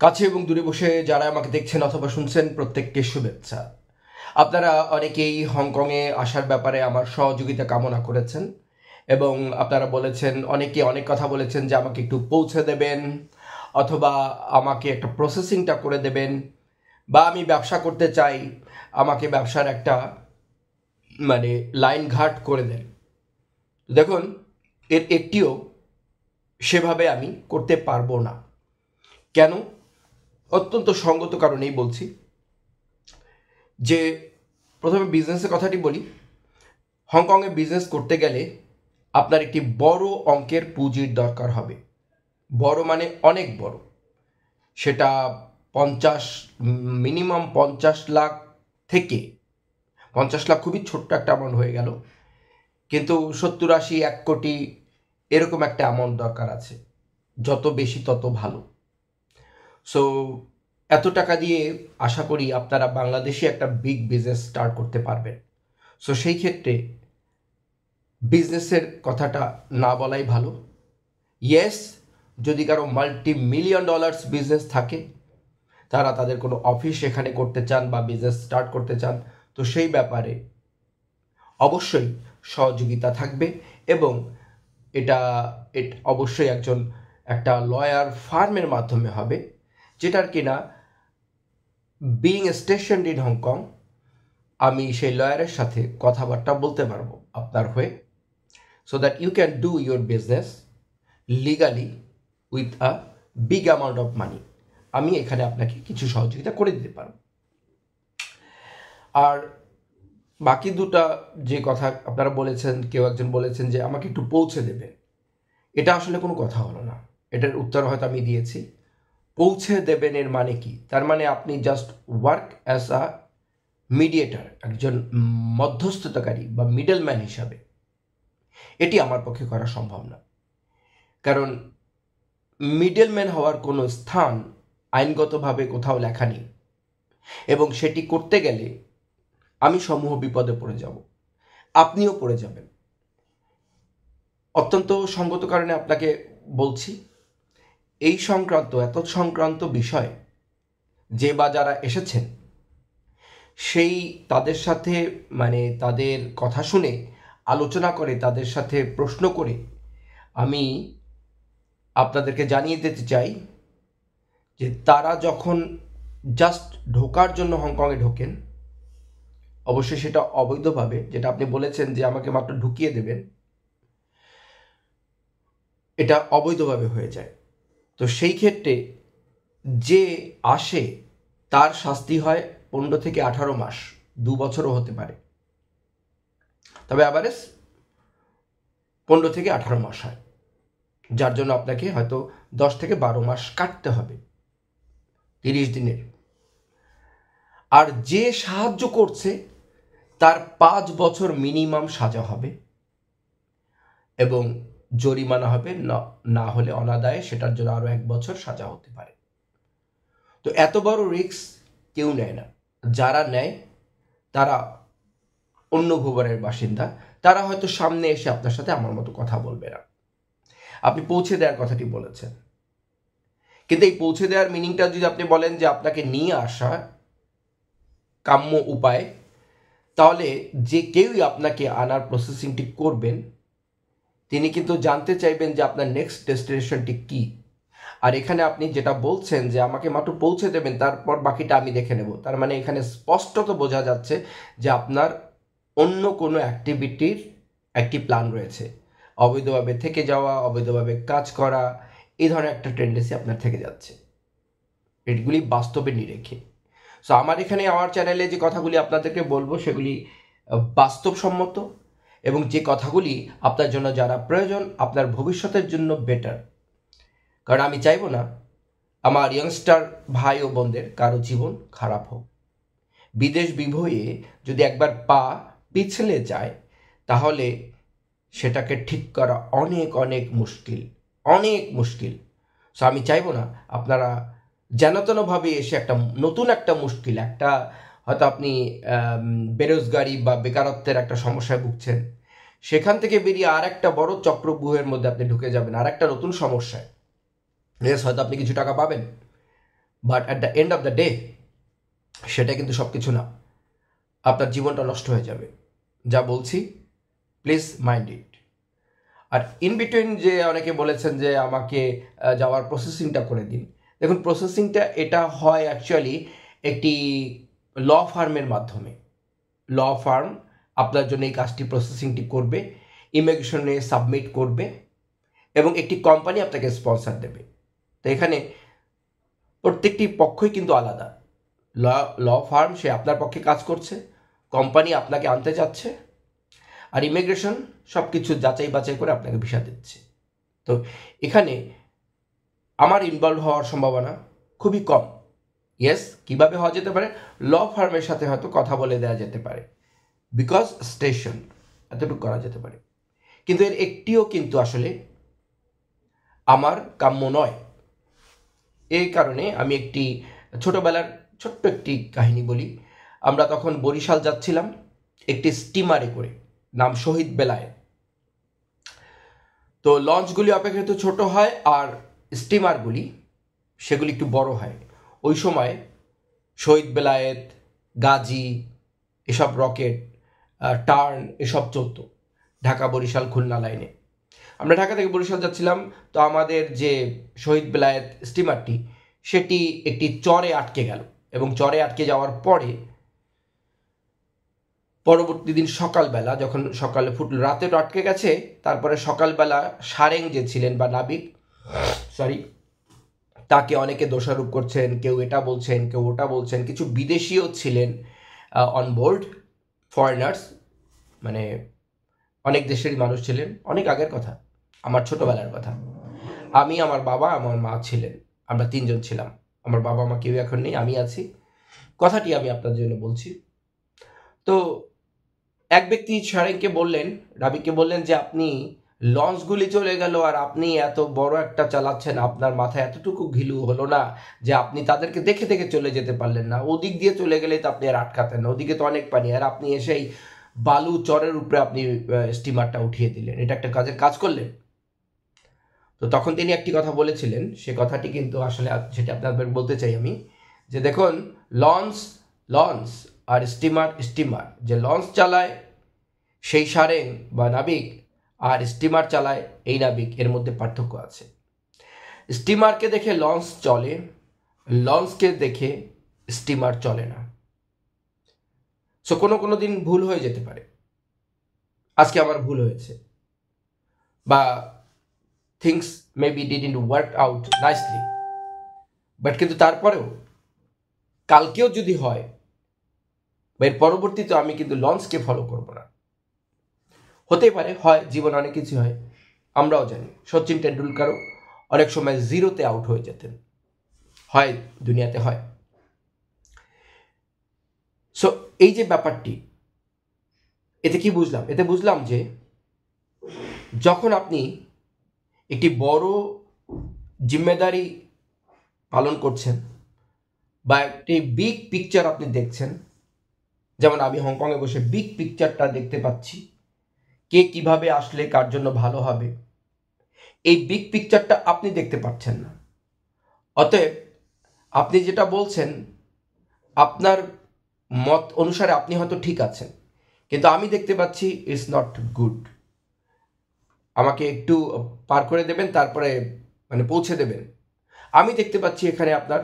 কাছে এবং দূরে বসে যারা আমাকে দেখছেন অথবা শুনছেন প্রত্যেককে শুভেচ্ছা। আপনারা অনেকেই হংকংয়ে আসার ব্যাপারে আমার সহযোগিতা কামনা করেছেন এবং আপনারা বলেছেন, অনেকে অনেক কথা বলেছেন যে আমাকে একটু পৌঁছে দেবেন অথবা আমাকে একটা প্রসেসিংটা করে দেবেন, বা আমি ব্যবসা করতে চাই, আমাকে ব্যবসার একটা লাইন ঘাট করে দেন। দেখুন, এর একটিও সেভাবে আমি করতে পারবো না। কেন? অত্যন্ত সঙ্গত কারণেই বলছি। যে প্রথমে বিজনেসের কথাটি বলি। হংকংয়ে বিজনেস করতে গেলে আপনার একটি বড় অঙ্কের পুঁজির দরকার হবে। বড় মানে অনেক বড়। সেটা মিনিমাম 50 লাখ থেকে 50 লাখ খুবই ছোট্ট একটা অ্যামাউন্ট হয়ে গেল, কিন্তু 70-80 1 কোটি এরকম একটা অ্যামাউন্ট দরকার আছে। যত বেশি তত ভালো। সো এত টাকা দিয়ে আশা করি আপনারা বাংলাদেশে একটা বিগ বিজনেস স্টার্ট করতে পারবেন। সো সেই ক্ষেত্রে বিজনেসের কথাটা না বলাই ভালো। ইয়েস, যদি কারো $multi-million বিজনেস থাকে, তারা তাদের কোনো অফিস এখানে করতে চান বা বিজনেস স্টার্ট করতে চান, তো সেই ব্যাপারে অবশ্যই সহযোগিতা থাকবে এবং এটা অবশ্যই একটা লয়ার ফার্মের মাধ্যমে হবে, যেটার কিনা বিং স্টেশনড ইন হংকং আমি সেই লয়ারের সাথে কথাবার্তা বলতে পারবো আপনার হয়ে, so that you can do your business legally with a big amount of money. আমি এখানে আপনাকে কিছু সহযোগিতা করে দিতে পারবো। আর বাকি দুটা যে কথা আপনারা বলেছেন, কেউ একজন বলেছেন যে আমাকে একটু পৌঁছে দেবে, এটা আসলে কোনো কথা হলো না। এটার উত্তর হয়তো আমি দিয়েছি। পৌঁছে দেবেন এর মানে কি? তার মানে আপনি just work as a mediator, একজন মধ্যস্থতাকারী বা মিডলম্যান হিসাবে। এটি আমার পক্ষে করা সম্ভব না, কারণ মিডলম্যান হওয়ার কোনো স্থান আইনগতভাবে কোথাও লেখা নেই, এবং সেটি করতে গেলে আমি সমূহ বিপদে পড়ে যাব, আপনিও পড়ে যাবেন। অত্যন্ত সঙ্গত কারণে আপনাকে বলছি, এই এত সংক্রান্ত বিষয় যে বা যারা এসেছেন, সেই তাদের সাথে তাদের কথা শুনে আলোচনা করে, তাদের সাথে প্রশ্ন করে আমি আপনাদেরকে জানিয়ে দিতে চাই যে তারা যখন জাস্ট ঢোকার জন্য হংকংয়ে ঢোকেন, অবশ্যই সেটা অবৈধভাবে, যেটা আপনি বলেছেন যে আমাকে মাত্র ঢুকিয়ে দেবেন, এটা অবৈধভাবে হয়ে যায়। তো সেই ক্ষেত্রে যে আসে তার শাস্তি হয় 15 থেকে 18 মাস, 2 বছরও হতে পারে, তবে অ্যাভারেজ 15 থেকে 18 মাস হয়, যার জন্য আপনাকে হয়তো 10 থেকে 12 মাস কাটতে হবে 30 দিনের। আর যে সাহায্য করছে তার 5 বছর মিনিমাম সাজা হবে এবং জরিমানা হবে, না হলে অনাদায়ে সেটার জন্য আরো 1 বছর সাজা হতে পারে। তো এত বড় রিস্ক কেউ নেয় না। যারা নেয় তারা অন্য ভূবনের বাসিন্দা, তারা হয়তো সামনে এসে আপনার সাথে আমার মতো কথা বলবে না। আপনি পৌঁছে দেওয়ার কথাটি বলেছেন, কিন্তু এই পৌঁছে দেওয়ার মিনিংটা যদি আপনি বলেন যে আপনাকে নিয়ে আসা কাম্য উপায়, তাহলে যে কেউই আপনাকে আনার প্রসেসিংটি করবেন, তিনি কিন্তু জানতে চাইবেন যে আপনার নেক্সট ডেস্টিনেশনটি কি। আর এখানে আপনি যেটা বলছেন যে আমাকে মাত্র পৌঁছে দেবেন, তারপর বাকিটা আমি দেখে নেব, তার মানে এখানে স্পষ্টত বোঝা যাচ্ছে যে আপনার অন্য কোনো অ্যাক্টিভিটির একটি প্ল্যান রয়েছে। অবৈধভাবে থেকে যাওয়া, অবৈধভাবে কাজ করা, এই ধরনের একটা টেন্ডেন্সি আপনার থেকে যাচ্ছে। এগুলি বাস্তবে নিরেখে। সো আমার চ্যানেলে যে কথাগুলি আপনাদেরকে বলবো সেগুলি বাস্তবসম্মত, এবং যে কথাগুলি আপনার জন্য যারা প্রয়োজন, আপনার ভবিষ্যতের জন্য বেটার। কারণ আমি চাইবো না আমার ইয়াংস্টার ভাই ও বোনদের কারো জীবন খারাপ হোক। বিদেশ বিভয়ে যদি একবার পা পিছলে যায়, তাহলে সেটাকে ঠিক করা অনেক অনেক মুশকিল, অনেক মুশকিল। সো আমি চাইবো না আপনারা যেনতেনভাবে এসে নতুন একটা মুশকিল, হয়তো আপনি বেরোজগারি বা বেকারত্বের একটা সমস্যায় ভুগছেন, সেখান থেকে বেরিয়ে আর একটা বড় চক্রব্যূহের মধ্যে আপনি ঢুকে যাবেন, আর একটা নতুন সমস্যায়। হয়তো আপনি কিছু টাকা পাবেন, but at the end of the day সেটা কিন্তু সব কিছু না, আপনার জীবনটা নষ্ট হয়ে যাবে। যা বলছি প্লিজ মাইন্ড ইট। আর ইন বিটুইন যে অনেকে বলেছেন যে আমাকে যাওয়ার প্রসেসিংটা করে দিন, দেখুন প্রসেসিংটা এটা হয় অ্যাকচুয়ালি একটি ল ফার্মের মাধ্যমে। ল ফার্ম আপনার জন্য এই কাজটি প্রসেসিংটি করবে, ইমিগ্রেশনে সাবমিট করবে এবং একটি কোম্পানি আপনাকে স্পন্সর দেবে। তো এখানে প্রত্যেকটি পক্ষই কিন্তু আলাদা। ল ফার্ম সে আপনার পক্ষে কাজ করছে, কোম্পানি আপনাকে আনতে চাচ্ছে, আর ইমিগ্রেশন সব কিছু যাচাই বাছাই করে আপনাকে ভিসা দিচ্ছে। তো এখানে আমার ইনভলভ হওয়ার সম্ভাবনা খুবই কম। ইয়েস, কীভাবে হওয়া যেতে পারে, ল ফার্মের সাথে হয়তো কথা বলে দেওয়া যেতে পারে, বিকজ স্টেশন এতটুকু করা যেতে পারে, কিন্তু এর একটিও কিন্তু আসলে আমার কাম্য নয়। এই কারণে আমি একটি ছোটবেলার ছোট্ট একটি কাহিনী বলি। আমরা তখন বরিশাল যাচ্ছিলাম একটি স্টিমারে করে, নাম শহীদ বেলায়েত। তো লঞ্চগুলি অপেক্ষাকৃত ছোট হয় আর স্টিমারগুলি সেগুলি একটু বড় হয়। ওই সময় শহীদ বেলায়েত, গাজী, এসব রকেট, টার্ন এসব চলতো ঢাকা বরিশাল খুলনা লাইনে। আমরা ঢাকা থেকে বরিশাল যাচ্ছিলাম, তো আমাদের যে শহীদ বেলায়েত স্টিমারটি সেটি একটি চরে আটকে গেল, এবং চরে আটকে যাওয়ার পরে পরবর্তী দিন সকালবেলা যখন সকালে ফুটল, রাতে তো আটকে গেছে, তারপরে সকালবেলা সারেং যে ছিলেন বা নাবিক তাকে অনেকে দোষারোপ করছেন, কেউ এটা বলছেন, কেউ ওটা বলছেন। কিছু বিদেশিও ছিলেন অনবোর্ড, ফরেনার্স, মানে অনেক দেশেরই মানুষ ছিলেন। অনেক আগের কথা, আমার ছোটবেলার কথা। আমি, আমার বাবা, আমার মা ছিলেন, আমরা তিনজন ছিলাম। আমার বাবা মা কেউ এখন নেই, আমি আছি। কথাটি আমি আপনার জন্য বলছি। তো এক ব্যক্তি সারেংকে বললেন, রাবিককে বললেন যে আপনি লঞ্চগুলি চলে গেল আর আপনি এত বড় একটা চালাচ্ছেন, আপনার মাথায় এতটুকু ঘিলু হলো না যে আপনি তাদেরকে দেখে দেখে চলে যেতে পারলেন না? ওদিক দিয়ে চলে গেলে তো আপনি আর আটকাতেন না, ওদিকে তো অনেক পানি, আর আপনি এসেই বালু চরের উপরে আপনি স্টিমারটা উঠিয়ে দিলেন, এটা একটা কাজের কাজ করলেন। তো তখন তিনি একটি কথা বলেছিলেন, সে কথাটি কিন্তু আসলে সেটা আপনাদের বলতে চাই আমি, যে দেখুন লঞ্চ আর স্টিমার, যে লঞ্চ চালায় সেই সারেং বা নাবিক, আর স্টিমার চালায় এই নাবিক, এর মধ্যে পার্থক্য আছে। স্টিমারকে দেখে লঞ্চ চলে, লঞ্চকে দেখে স্টিমার চলে না। সো কোনো দিন ভুল হয়ে যেতে পারে। আজকে আমার ভুল হয়েছে, বা things maybe didn't work out nicely, but কিন্তু তারপরেও কালকেও যদি হয় বা এর পরবর্তীতে আমি কিন্তু লঞ্চকে ফলো করব না। হতেই পারে, হয়, জীবন অনেক কিছু হয়। আমরাও জানি সচিন টেন্ডুলকারও অনেক সময় জিরোতে আউট হয়ে যেতেন, হয়, দুনিয়াতে হয়। সো এই যে ব্যাপারটি, এতে কি বুঝলাম? এতে বুঝলাম যে যখন আপনি একটি বড় জিম্মেদারি পালন করছেন বা একটি বিগ পিকচার আপনি দেখছেন, যেমন আমি হংকংয়ে বসে বিগ পিকচারটা দেখতে পাচ্ছি, কে কিভাবে আসলে কার জন্য ভালো হবে, এই বিগ পিকচারটা আপনি দেখতে পাচ্ছেন না। অতএব আপনি যেটা বলছেন, আপনার মত অনুসারে আপনি হয়তো ঠিক আছেন, কিন্তু আমি দেখতে পাচ্ছি ইটস নট গুড। আমাকে একটু পার করে দেবেন, তারপরে মানে পৌঁছে দেবেন। আমি দেখতে পাচ্ছি এখানে আপনার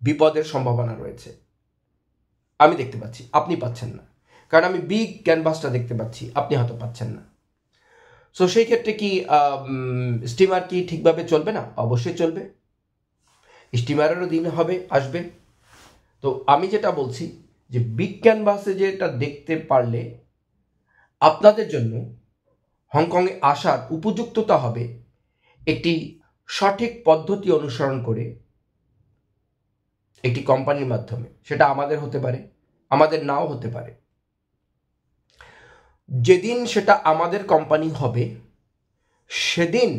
বিপদের সম্ভাবনা রয়েছে। আমি দেখতে পাচ্ছি, আপনি পাচ্ছেন না, কারণ আমি বিগ ক্যানভাসটা দেখতে পাচ্ছি, আপনি হয়তো পাচ্ছেন না। সো সেই ক্ষেত্রে কি স্টিমার কি ঠিকভাবে চলবে না? অবশ্যই চলবে, স্টিমারেরও দিন আসবে। তো আমি যেটা বলছি যে বিগ ক্যানভাসে যেটা দেখতে পারলে আপনাদের জন্য হংকংয়ে আসার উপযুক্ততা হবে একটি সঠিক পদ্ধতি অনুসরণ করে একটি কোম্পানির মাধ্যমে। সেটা আমাদের হতে পারে, আমাদের নাও হতে পারে। যেদিন সেটা আমাদের কোম্পানি হবে সেদিন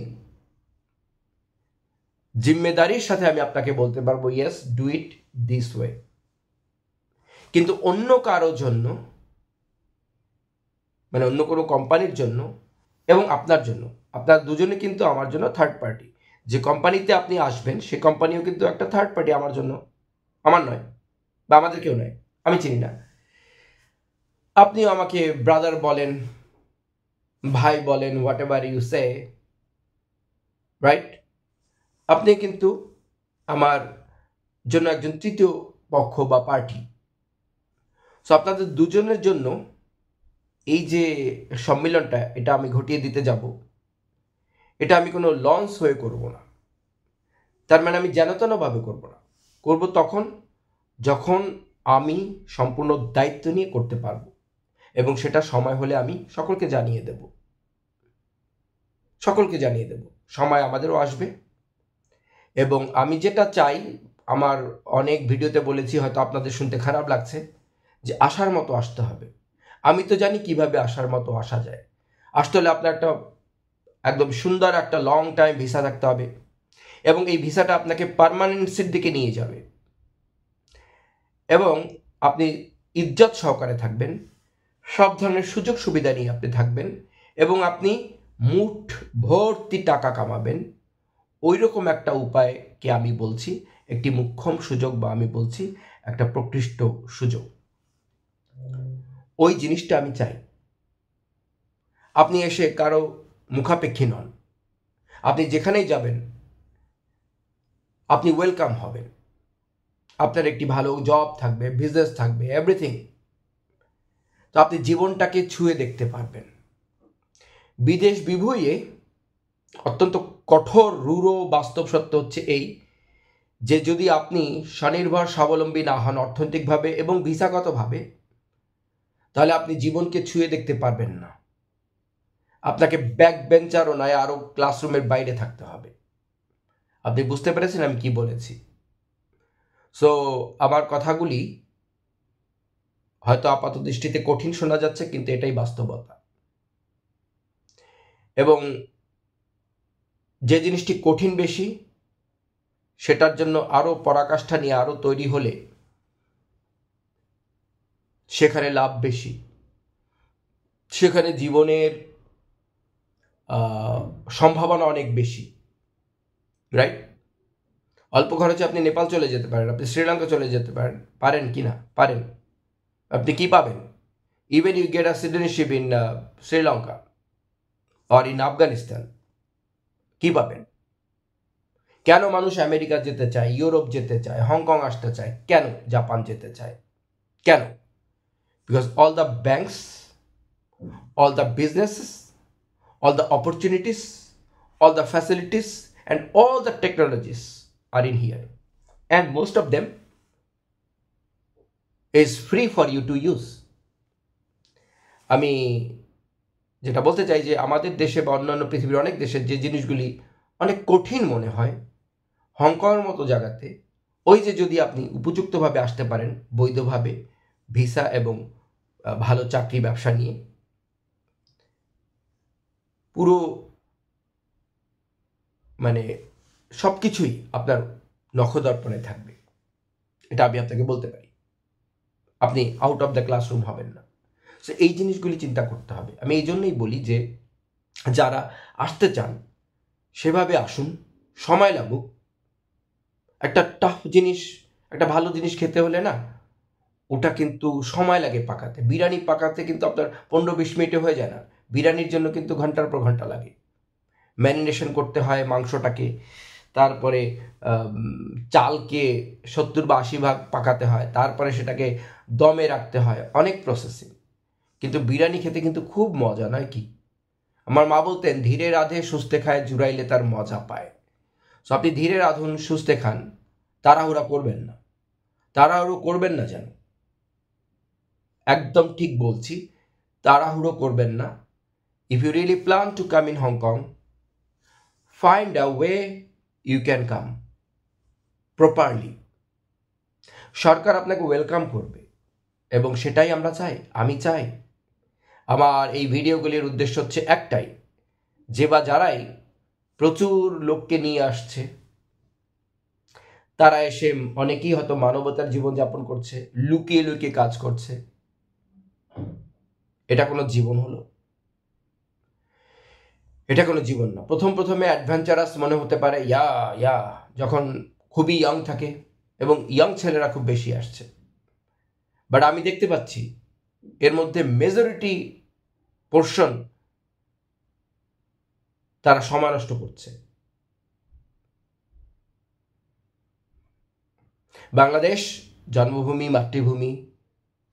জিম্মেদারির সাথে আমি আপনাকে বলতে পারবো, yes, do it this way. কিন্তু অন্য কারোর জন্য, মানে অন্য কোনো কোম্পানির জন্য এবং আপনার জন্য, আপনার দুজনে কিন্তু আমার জন্য থার্ড পার্টি, যে কোম্পানিতে আপনি আসবেন সে কোম্পানিও কিন্তু একটা থার্ড পার্টি আমার জন্য, আমার নয় বা আমাদের কেউ নয়, আমি চিনি না। আপনিও আমাকে ব্রাদার বলেন, ভাই বলেন, whatever you say, right? আপনি কিন্তু আমার জন্য একজন তৃতীয় পক্ষ বা পার্টি। সো আপনাদের দুজনের জন্য এই যে সম্মিলনটা, এটা আমি ঘটিয়ে দিতে যাব, এটা আমি কোনো লঞ্চ হয়ে করব না। তার মানে আমি যেনতেনভাবে করব না, করব তখন যখন আমি সম্পূর্ণ দায়িত্ব নিয়ে করতে পারবো, এবং সেটা সময় হলে আমি সকলকে জানিয়ে দেব, সকলকে জানিয়ে দেব। সময় আমাদেরও আসবে, এবং আমি যেটা চাই, আমার অনেক ভিডিওতে বলেছি, হয়তো আপনাদের শুনতে খারাপ লাগছে, যে আসার মতো আসতে হবে। আমি তো জানি কিভাবে আসার মতো আসা যায়। আসতে হলে আপনার একটা একদম সুন্দর একটা লং টাইম ভিসা থাকতে হবে, এবং এই ভিসাটা আপনাকে পার্মানেন্সির দিকে নিয়ে যাবে, এবং আপনি ইজ্জত সহকারে থাকবেন, সব ধরনের সুযোগ সুবিধা নিয়ে আপনি থাকবেন, এবং আপনি মুঠ ভর্তি টাকা কামাবেন। ওই রকম একটা উপায়কে আমি বলছি একটি মোক্ষম সুযোগ, বা আমি বলছি একটা প্রকৃষ্ট সুযোগ। ওই জিনিসটা আমি চাই। আপনি এসে কারো মুখাপেক্ষী নন, আপনি যেখানেই যাবেন আপনি ওয়েলকাম হবেন, আপনার একটি ভালো জব থাকবে, বিজনেস থাকবে, এভরিথিং। তো আপনি জীবনটাকে ছুঁয়ে দেখতে পারবেন। বিদেশ বিভুঁইয়ে অত্যন্ত কঠোর রূঢ় বাস্তব সত্য হচ্ছে এই, যে যদি আপনি স্বনির্ভর স্বাবলম্বী না হন অর্থনৈতিকভাবে এবং ভিসাগতভাবে, তাহলে আপনি জীবনকে ছুঁয়ে দেখতে পারবেন না। আপনাকে ব্যাক বেঞ্চারও নয়, আরও ক্লাসরুমের বাইরে থাকতে হবে। আপনি বুঝতে পেরেছেন আমি কি বলেছি? সো আমার কথাগুলি হয়তো আপাত দৃষ্টিতে কঠিন শোনা যাচ্ছে, কিন্তু এটাই বাস্তবতা। এবং যে জিনিসটি কঠিন বেশি, সেটার জন্য আরও পরাকাষ্ঠা নিয়ে আরও তৈরি হলে সেখানে লাভ বেশি, সেখানে জীবনের সম্ভাবনা অনেক বেশি, রাইট? অল্প খরচে আপনি নেপাল চলে যেতে পারেন, আপনি শ্রীলঙ্কা চলে যেতে পারেন, পারেন কি না? পারেন। আপনি কি পাবেন? Even you get a citizenship in Sri Lanka or in Afghanistan, কি পাবেন? কেন মানুষ আমেরিকা যেতে চায়, ইউরোপ যেতে চায়, হংকং আসতে চায়, কেন জাপান যেতে চায়, কেন? Because all the banks, all the businesses, all the opportunities, all the facilities, and all the technologies are in here. And most of them is free for you to use. আমি যেটা বলতে চাই যে আমাদের দেশে বা অন্যান্য পৃথিবীর অনেক দেশে যে জিনিসগুলি অনেক কঠিন মনে হয়, হংকংয়ের মতো জায়গাতে ওই যে যদি আপনি উপযুক্তভাবে আসতে পারেন, বৈধভাবে ভিসা এবং ভালো চাকরি ব্যবসা নিয়ে, পুরো মানে সব কিছুই আপনার নখদর্পণে থাকবে, এটা আমি আপনাকে বলতে পারি। আপনি আউট অফ দ্য ক্লাসরুম হবেন না। সো এই জিনিসগুলি চিন্তা করতে হবে। আমি এই জন্যই বলি যে যারা আসতে চান সেভাবে আসুন, সময় লাগুক। একটা টাফ জিনিস, একটা ভালো জিনিস খেতে হলে না, ওটা কিন্তু সময় লাগে পাকাতে। বিরিয়ানি পাকাতে কিন্তু আপনার 15-20 মিনিটে হয়ে যায় না, বিরিয়ানির জন্য কিন্তু ঘন্টার পর ঘন্টা লাগে। ম্যারিনেশন করতে হয় মাংসটাকে, তারপরে চালকে 70 বা 80 ভাগ পাকাতে হয়, তারপরে সেটাকে দমে রাখতে হয়, অনেক প্রসেসিং। কিন্তু বিরিয়ানি খেতে কিন্তু খুব মজা, নয় কি? আমার মা বলতেন, ধীরে রাধে সুস্থে খায়, জুড়াইলে তার মজা পায়। সো আপনি ধীরে রাধুন, সুস্থে খান, তাড়াহুড়া করবেন না, তাড়াহুড়ো করবেন না যেন, একদম ঠিক বলছি, তাড়াহুড়ো করবেন না। If you really plan to come in Hong Kong, find a way you can come properly. সরকার আপনাকে ওয়েলকাম করবে, এবং সেটাই আমরা চাই, আমি চাই। আমার এই ভিডিওগুলির উদ্দেশ্য হচ্ছে একটাই, যে বা যারাই প্রচুর লোককে নিয়ে আসছে, তারা এসে অনেকেই হয়তো মানবতার জীবনযাপন করছে, লুকিয়ে লুকিয়ে কাজ করছে। এটা কোনো জীবন হলো? এটা কোনো জীবন না। প্রথমে অ্যাডভেঞ্চারাস মনে হতে পারে, যখন খুবই ইয়ং থাকে, এবং ইয়ং ছেলেরা খুব বেশি আসছে। বাট আমি দেখতে পাচ্ছি এর মধ্যে মেজরিটি পোর্শন তারা সময় নষ্ট করছে। বাংলাদেশ জন্মভূমি, মাতৃভূমি,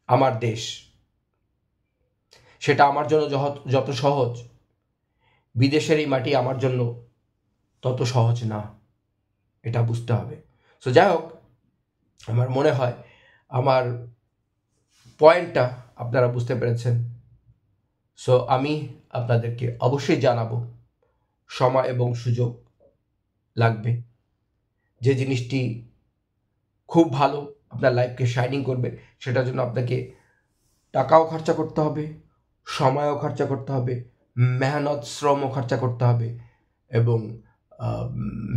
আমার দেশ, সেটা আমার জন্য যত সহজ, বিদেশের এই মাটি আমার জন্য তত সহজ না, এটা বুঝতে হবে। সো যাই হোক, আমার মনে হয় আমার পয়েন্টটা আপনারা বুঝতে পেরেছেন। সো আমি আপনাদেরকে অবশ্যই জানাবো, সময় এবং সুযোগ লাগবে। যে জিনিসটি খুব ভালো, আপনার লাইফকে শাইনিং করবে, সেটার জন্য আপনাকে টাকাও খরচা করতে হবে, সময়ও খরচা করতে হবে, মেহনত শ্রমও খরচা করতে হবে, এবং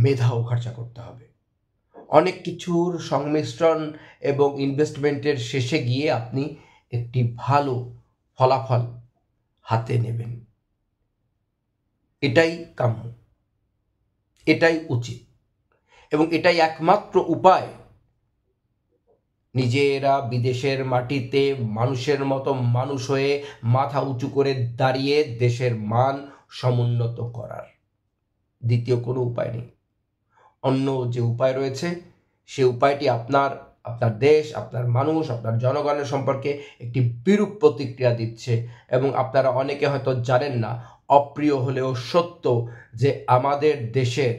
মেধাও খরচা করতে হবে। অনেক কিছুর সংমিশ্রণ এবং ইনভেস্টমেন্টের শেষে গিয়ে আপনি একটি ভালো ফলাফল হাতে নেবেন। এটাই কাম্য, এটাই উচিত, এবং এটাই একমাত্র উপায় নিজেরা বিদেশের মাটিতে মানুষের মতো মানুষ হয়ে মাথা উঁচু করে দাঁড়িয়ে দেশের মান সমুন্নত করার। দ্বিতীয় কোনো উপায় নেই। অন্য যে উপায় রয়েছে, সে উপায়টি আপনার দেশ, আপনার মানুষ, আপনার জনগণের সম্পর্কে একটি বিরূপ প্রতিক্রিয়া দিচ্ছে। এবং আপনারা অনেকে হয়তো জানেন না, অপ্রিয় হলেও সত্য, যে আমাদের দেশের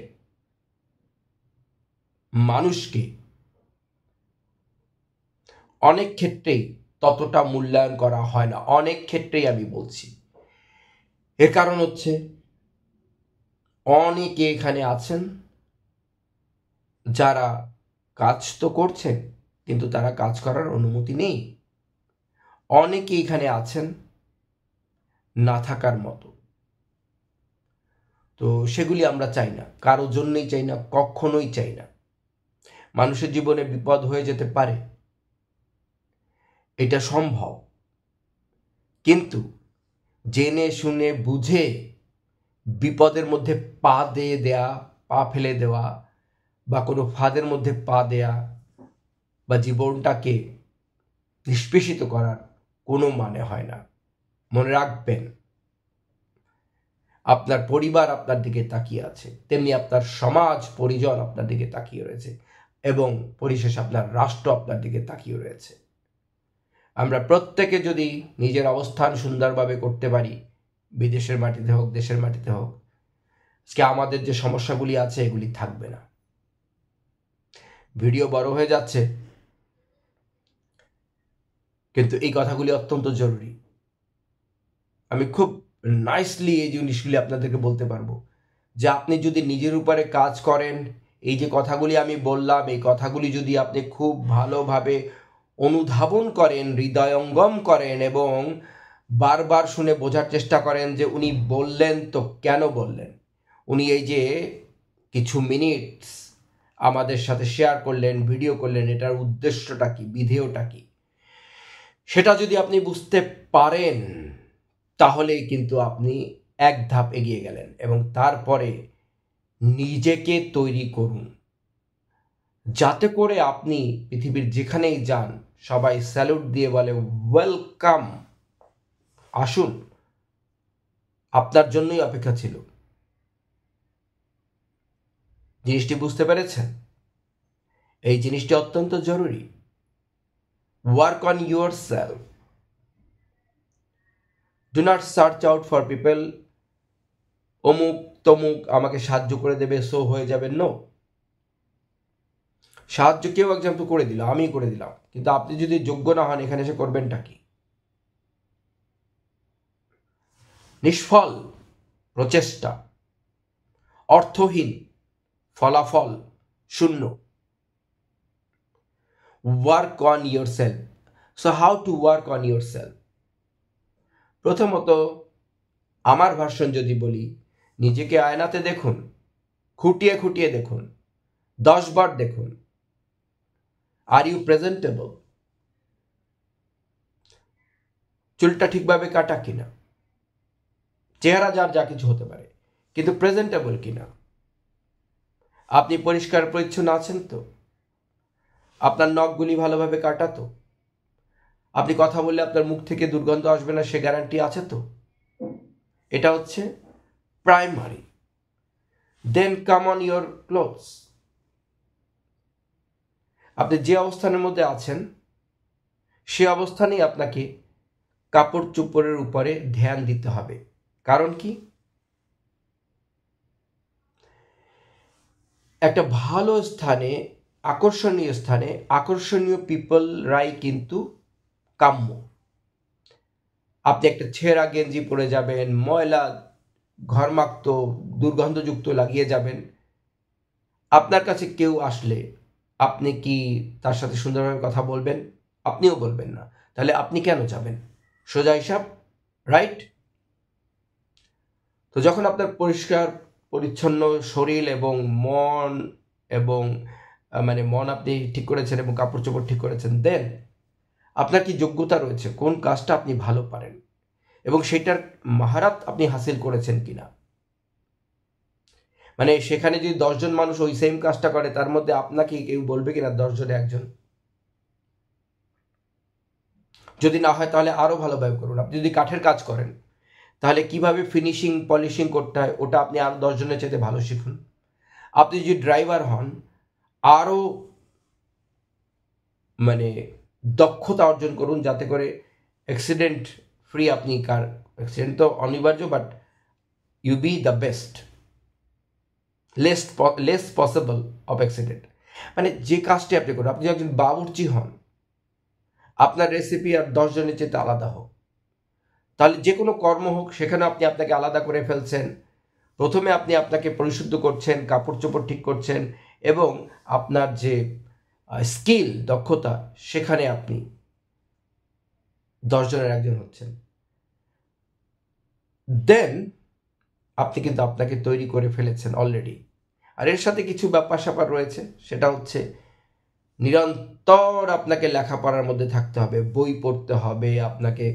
মানুষকে অনেক ক্ষেত্রেই ততটা মূল্যায়ন করা হয় না। অনেক ক্ষেত্রেই আমি বলছি। এর কারণ হচ্ছে, অনেকে এখানে আছেন যারা কাজ তো করছেন, কিন্তু তারা কাজ করার অনুমতি নেই। অনেকে এখানে আছেন না থাকার মতো। তো সেগুলি আমরা চাই না, কারো জন্যই চাই না, কখনোই চাই না। মানুষের জীবনে বিপদ হয়ে যেতে পারে, এটা সম্ভব, কিন্তু জেনে শুনে বুঝে বিপদের মধ্যে পা ফেলে দেওয়া, বা কোনো ফাঁদের মধ্যে পা দেয়া, বা জীবনটাকে নিষ্পেষিত করার কোনো মানে হয় না। মনে রাখবেন, আপনার পরিবার আপনার দিকে তাকিয়ে আছে, তেমনি আপনার সমাজ পরিজন আপনার দিকে তাকিয়ে রয়েছে, এবং পরিশেষে আপনার রাষ্ট্র আপনার দিকে তাকিয়ে রয়েছে। আমরা প্রত্যেকে যদি নিজের অবস্থান সুন্দরভাবে করতে পারি, বিদেশের মাটিতে হোক, দেশের মাটিতে হোক, আজকে আমাদের যে সমস্যাগুলি আছে এগুলি থাকবে না। ভিডিও বড় হয়ে যাচ্ছে, কিন্তু এই কথাগুলি অত্যন্ত জরুরি। আমি খুব নাইসলি এই জিনিসগুলি আপনাদেরকে বলতে পারবো, যে আপনি যদি নিজের উপরে কাজ করেন, এই যে কথাগুলি আমি বললাম, এই কথাগুলি যদি আপনি খুব ভালোভাবে অনুধাবন করেন, হৃদয়ঙ্গম করেন, এবং বারবার শুনে বোঝার চেষ্টা করেন যে উনি বললেন তো কেন বললেন, উনি এই যে কিছু মিনিটস আমাদের সাথে শেয়ার করলেন, ভিডিও করলেন, এটার উদ্দেশ্যটা কি, বিধেয়টা কি, সেটা যদি আপনি বুঝতে পারেন, তাহলেই কিন্তু আপনি এক ধাপ এগিয়ে গেলেন। এবং তারপরে নিজেকে তৈরি করুন, যাতে করে আপনি পৃথিবীর যেখানেই যান সবাই স্যালুট দিয়ে বলে, ওয়েলকাম, আসুন, আপনার জন্যই অপেক্ষা ছিল। জিনিসটি বুঝতে পেরেছেন? এই জিনিসটি অত্যন্ত জরুরি। Work on your self. Do not search out for people, অমুক তমুক আমাকে সাহায্য করে দেবে, সো হয়ে যাবে। নো, সাহায্য কেউ একজন তো করে দিল, আমি করে দিলাম, কিন্তু আপনি যদি যোগ্য না হন, এখানে এসে করবেনটা কি? নিষ্ফল প্রচেষ্টা, অর্থহীন ফলাফল শূন্য। Work on your self. So how to work on your self? প্রথমত, আমার ভার্সন যদি বলি, নিজেকে আয়নাতে দেখুন, খুঁটিয়ে খুঁটিয়ে দেখুন, 10 বার দেখুন। Are you presentable? চুলটা ঠিকভাবে কাটা কিনা? চেহারা যার যা কিছু হতে পারে, কিন্তু প্রেজেন্টেবল কিনা, আপনি পরিষ্কার পরিচ্ছন্ন আছেন তো, আপনার নখগুলি ভালোভাবে কাটা তো, আপনি কথা বললে আপনার মুখ থেকে দুর্গন্ধ আসবে না সে গ্যারান্টি আছে তো, এটা হচ্ছে primary. Then come on your clothes. আপনি যে অবস্থানের মধ্যে আছেন সে অবস্থানেই আপনাকে কাপড় চোপড়ের উপরে ধ্যান দিতে হবে। কারণ কি, একটা ভালো স্থানে, আকর্ষণীয় স্থানে আকর্ষণীয় পিপলরাই কিন্তু কাম্য। আপনি একটা ছেঁড়া গেঞ্জি পরে যাবেন, ময়লা ঘর্মাক্ত দুর্গন্ধযুক্ত লাগিয়ে যাবেন, আপনার কাছে কেউ আসলে আপনি কি তার সাথে সুন্দরভাবে কথা বলবেন? আপনিও বলবেন না। তাহলে আপনি কেন যাবেন? সোজা হিসাব, রাইট? তো যখন আপনার পরিষ্কার পরিচ্ছন্ন শরীর এবং মন এবং মন আপনি ঠিক করেছেন এবং কাপড় চোপড় ঠিক করেছেন, দেন আপনার কি যোগ্যতা রয়েছে, কোন কাজটা আপনি ভালো পারেন এবং সেটার মাহারাত আপনি হাসিল করেছেন কিনা। সেখানে যদি 10 জন মানুষ ওই সেম কাজটা করে, তার মধ্যে আপনাকে কেউ বলবে কিনা 10 জনে একজন? যদি না হয় তাহলে আরো ভালোভাবে করুন। আপনি যদি কাঠের কাজ করেন তাহলে কিভাবে ফিনিশিং পলিশিং করতে হয় ওটা আপনি আরো 10 জনের চাইতে ভালো শিখুন। আপনি যদি ড্রাইভার হন, আরো দক্ষতা অর্জন করুন, যাতে করে অ্যাক্সিডেন্ট ফ্রি আপনি কার, অ্যাক্সিডেন্ট তো অনিবার্য, but you be the best, less possible of accident. যে কাজটি আপনি করুন, আপনি একজন বাবুর্চি হন, আপনার রেসিপি আর 10 জনের চেয়ে আলাদা হোক, তাহলে যে কোনো কর্ম হোক সেখানে আপনি আপনাকে আলাদা করে ফেলছেন। প্রথমে আপনি আপনাকে পরিশুদ্ধ করছেন, কাপড় চোপড় ঠিক করছেন এবং আপনার যে স্কিল, দক্ষতা, সেখানে আপনি 10 জনের একজন হচ্ছেন। দেন আপনি কিন্তু আপনাকে তৈরি করে ফেলেছেন অলরেডি। আর এর সাথে কিছু ব্যাপার স্যাপার রয়েছে, সেটা হচ্ছে নিরন্তর আপনাকে লেখাপড়ার মধ্যে থাকতে হবে, বই পড়তে হবে আপনাকে।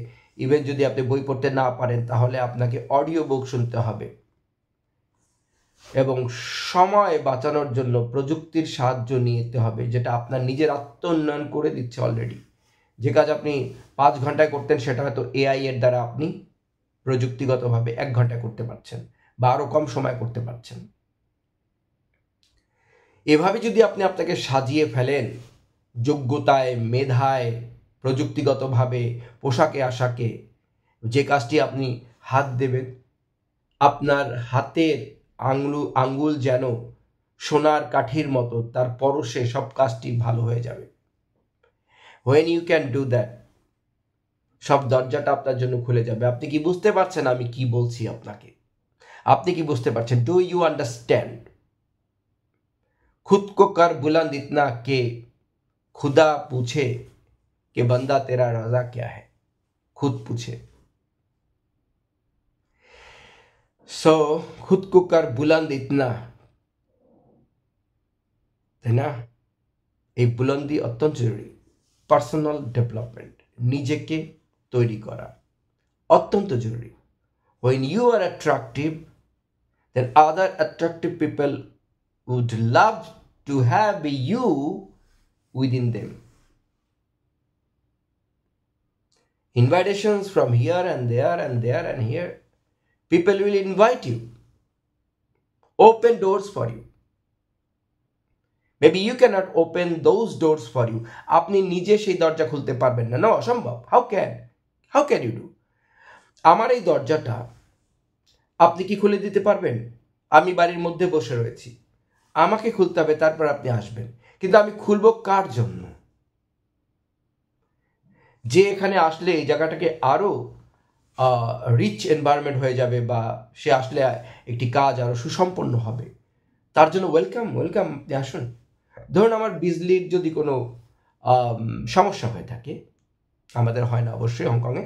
ইভেন যদি আপনি বই পড়তে না পারেন তাহলে আপনাকে অডিও বুক শুনতে হবে এবং সময় বাঁচানোর জন্য প্রযুক্তির সাহায্য নিতে হবে, যেটা আপনার নিজের আত্ম উন্নয়ন করে দিচ্ছে অলরেডি। যে কাজ আপনি 5 ঘন্টায় করতেন সেটা হয়তো এআই এর দ্বারা আপনি প্রযুক্তিগতভাবে 1 ঘন্টায় করতে পারছেন বা আরো কম সময় করতে পারছেন। এভাবে যদি আপনি আপনাকে সাজিয়ে ফেলেন, যোগ্যতায়, মেধায়, প্রযুক্তিগতভাবে, পোশাকে আশাকে, যে কাজটি আপনি হাত দেবেন, আপনার হাতের আঙ্গুল যেন সোনার কাঠির মতো, তার পরশে সব কাজটি ভালো হয়ে যাবে। when you can do that, সব দরজাটা আপনার জন্য খুলে যাবে। আপনি কি বুঝতে পারছেন আমি কি বলছি আপনাকে? আপনি কি বুঝতে পারছেন? Do you understand? खुद को कर बुलंद इतना कि खुदा पूछे कि बंदा तेरा राजा क्या है, खुद पूछे। सो खुद को कर बुलंद इतना, তাই না? এই বুলন্দি অত্যন্ত জরুরি। পার্সোনাল ডেভেলপমেন্ট, নিজেকে তৈরি করা অত্যন্ত জরুরি। when you are attractive, then other attractive people would love to have you within them. Invitations from here and there and there and here. People will invite you, open doors for you. Maybe you cannot open those doors for you. আপনি নিজে সেই দরজা খুলতে পারবেন না, অসম্ভব। How can you do? আমার এই দরজাটা আপনি কি খুলে দিতে পারবেন? আমি বাড়ির মধ্যে বসে রয়েছি, আমাকে খুলতে হবে, তারপর আপনি আসবেন। কিন্তু আমি খুলবো কার জন্য? যে এখানে আসলে এই জায়গাটাকে আরো রিচ এনভায়রনমেন্ট হয়ে যাবে, বা সে আসলে একটি কাজ আরো সুসম্পন্ন হবে, তার জন্য ওয়েলকাম, আপনি আসুন। ধরুন আমার বিজলির যদি কোনো সমস্যা হয়ে থাকে, আমাদের হয় না অবশ্যই হংকংয়ে,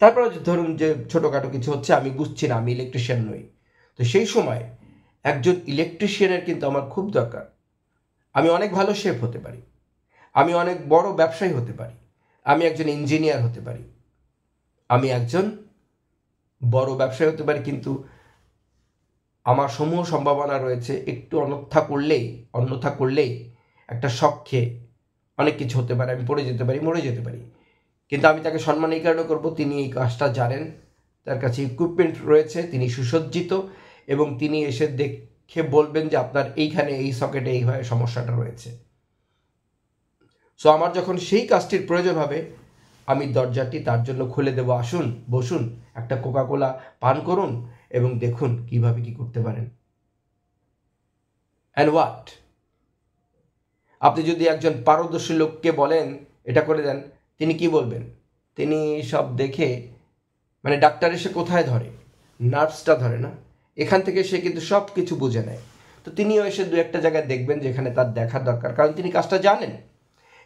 তারপরে ধরুন যে ছোটোখাটো কিছু হচ্ছে, আমি বুঝছি না, আমি ইলেকট্রিশিয়ান নই, তো সেই সময় একজন ইলেকট্রিশিয়ানের কিন্তু আমার খুব দরকার। আমি অনেক ভালো শেফ হতে পারি, আমি অনেক বড় ব্যবসায়ী হতে পারি, আমি একজন ইঞ্জিনিয়ার হতে পারি, আমি একজন বড় ব্যবসায়ী হতে পারি, কিন্তু আমার সমূহ সম্ভাবনা রয়েছে, একটু অন্যথা করলেই একটা শক খেয়ে অনেক কিছু হতে পারে, আমি পড়ে যেতে পারি, মরে যেতে পারি। কিন্তু আমি তাকে সম্মান এই কারণে করবো, তিনি এই কাজটা জানেন, তার কাছে ইকুইপমেন্ট রয়েছে, তিনি সুসজ্জিত, এবং তিনি এসে দেখে বলবেন যে আপনার এইখানে এই সকেটে এইভাবে সমস্যাটা রয়েছে। সো আমার যখন সেই কাজটির প্রয়োজন হবে, আমি দরজাটি তার জন্য খুলে দেবো, আসুন, বসুন, একটা কোকাকোলা পান করুন এবং দেখুন কিভাবে কি করতে পারেন। অ্যান্ড হোয়াট, আপনি যদি একজন পারদর্শী লোককে বলেন এটা করে দেন, তিনি কি বলবেন? তিনি সব দেখে, মানে ডাক্তার এসে কোথায় ধরে? নার্ভসটা ধরে না, এখান থেকে সে কিন্তু সব কিছু বুঝে নেয়। তো তিনিও এসে দু একটা জায়গায় দেখবেন যেখানে তার দেখার দরকার, কারণ তিনি কাজটা জানেন।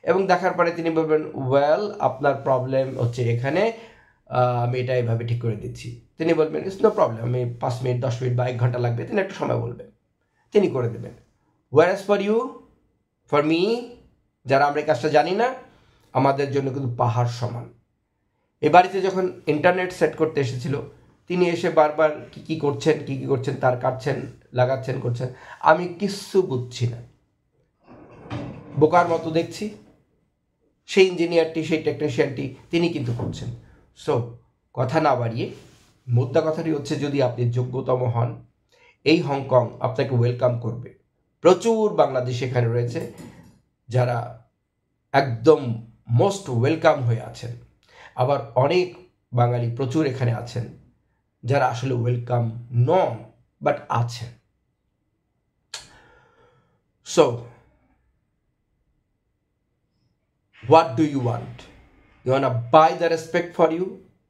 এবং দেখার পরে তিনি বলবেন, ওয়েল, আপনার প্রবলেম হচ্ছে এখানে, আমি এটা এইভাবে ঠিক করে দিচ্ছি। তিনি বলবেন, ইটস নো প্রবলেম, আমি 5 মিনিট, 10 মিনিট বা 1 ঘন্টা লাগবে, তিনি একটা সময় বলবেন, তিনি করে দেবেন। ওয়ারেস ফর ইউ, ফর মি, যারা আমরা এই কাজটা জানি না, আমাদের জন্য কিন্তু পাহাড় সমান। এ বাড়িতে যখন ইন্টারনেট সেট করতে এসেছিল, তিনি এসে বারবার কী কী করছেন, তার কাটছেন, লাগাচ্ছেন, করছেন, আমি কিচ্ছু বুঝছি না, বোকার মতো দেখছি। সেই ইঞ্জিনিয়ারটি, সেই টেকনিশিয়ানটি, তিনি কিন্তু করছেন। সো কথা না বাড়িয়ে মুদ্রা কথাটি হচ্ছে, যদি আপনি যোগ্যতম হন, এই হংকং আপনাকে ওয়েলকাম করবে। প্রচুর বাংলাদেশ এখানে রয়েছে যারা একদম মোস্ট ওয়েলকাম হয়ে আছেন, আবার অনেক বাঙালি প্রচুর এখানে আছেন যারা আসলে ওয়েলকাম নন, বাট আছেন। So what do you want? You wanna buy the respect for you,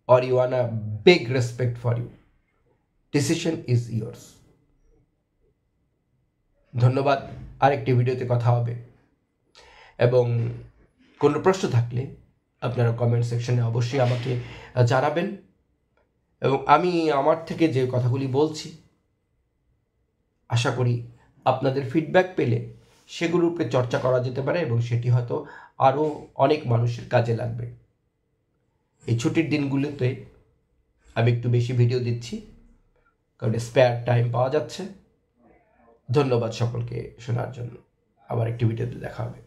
or you wanna beg respect for you? Decision is yours. ধন্যবাদ, আরেকটি ভিডিওতে কথা হবে। এবং কোনো প্রশ্ন থাকলে আপনারা কমেন্ট সেকশনে অবশ্যই আমাকে জানাবেন, এবং আমি আমার থেকে যে কথাগুলি বলছি, আশা করি আপনাদের ফিডব্যাক পেলে সেগুলোর উপরে চর্চা করা যেতে পারে, এবং সেটি হয়তো আরও অনেক মানুষের কাজে লাগবে। এই ছুটির দিনগুলোতে আমি একটু বেশি ভিডিও দিচ্ছি, কারণ স্পেয়ার টাইম পাওয়া যাচ্ছে। ধন্যবাদ সকলকে শোনার জন্য। আবার একটি ভিডিওতে দেখা হবে।